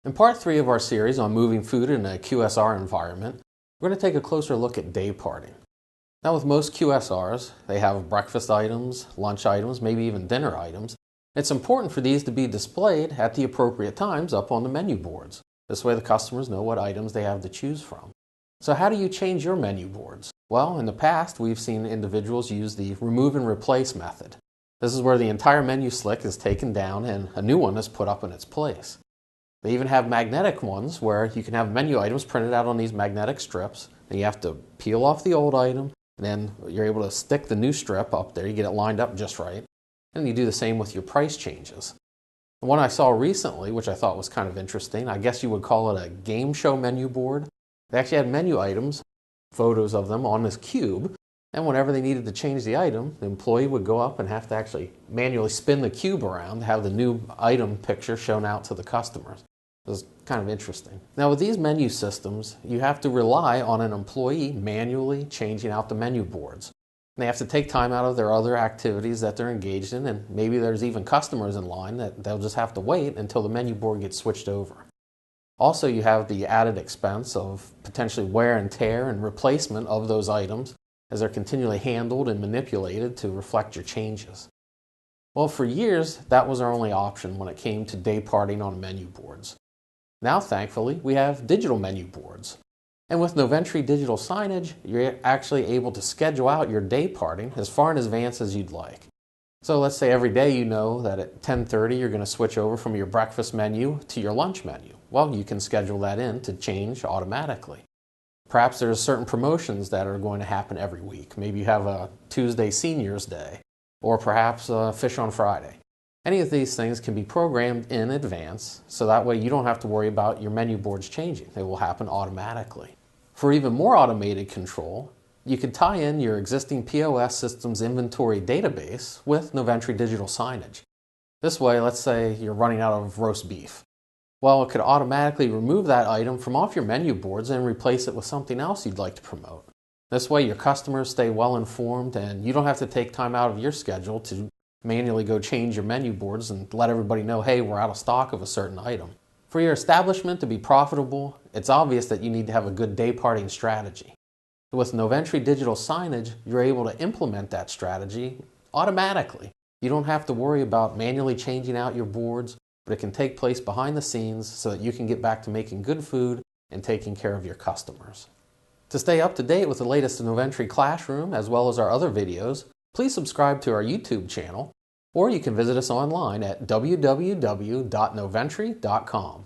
In part 3 of our series on moving food in a QSR environment, we're going to take a closer look at day parting. Now with most QSRs, they have breakfast items, lunch items, maybe even dinner items. It's important for these to be displayed at the appropriate times up on the menu boards. This way the customers know what items they have to choose from. So how do you change your menu boards? Well, in the past we've seen individuals use the remove and replace method. This is where the entire menu slick is taken down and a new one is put up in its place. They even have magnetic ones where you can have menu items printed out on these magnetic strips, and you have to peel off the old item, and then you're able to stick the new strip up there. You get it lined up just right, and you do the same with your price changes. The one I saw recently, which I thought was kind of interesting, I guess you would call it a game show menu board. They actually had menu items, photos of them on this cube, and whenever they needed to change the item, the employee would go up and have to actually manually spin the cube around to have the new item picture shown out to the customers. It was kind of interesting. Now with these menu systems, you have to rely on an employee manually changing out the menu boards. They have to take time out of their other activities that they're engaged in, and maybe there's even customers in line that they'll just have to wait until the menu board gets switched over. Also, you have the added expense of potentially wear and tear and replacement of those items as they're continually handled and manipulated to reflect your changes. Well, for years, that was our only option when it came to day parting on menu boards. Now, thankfully, we have digital menu boards. And with Noventry digital signage, you're actually able to schedule out your day parting as far in advance as you'd like. So let's say every day you know that at 10:30 you're going to switch over from your breakfast menu to your lunch menu. Well, you can schedule that in to change automatically. Perhaps there's certain promotions that are going to happen every week. Maybe you have a Tuesday Seniors Day, or perhaps Fish on Friday. Any of these things can be programmed in advance, so that way you don't have to worry about your menu boards changing. They will happen automatically. For even more automated control, you could tie in your existing POS system's inventory database with Noventry digital signage. This way, let's say you're running out of roast beef. Well, it could automatically remove that item from off your menu boards and replace it with something else you'd like to promote. This way your customers stay well informed and you don't have to take time out of your schedule to manually go change your menu boards and let everybody know, hey, we're out of stock of a certain item. For your establishment to be profitable, it's obvious that you need to have a good day parting strategy. With Noventry digital signage, you're able to implement that strategy automatically. You don't have to worry about manually changing out your boards, but it can take place behind the scenes so that you can get back to making good food and taking care of your customers. To stay up to date with the latest in Noventry Classroom, as well as our other videos, please subscribe to our YouTube channel, or you can visit us online at www.noventry.com.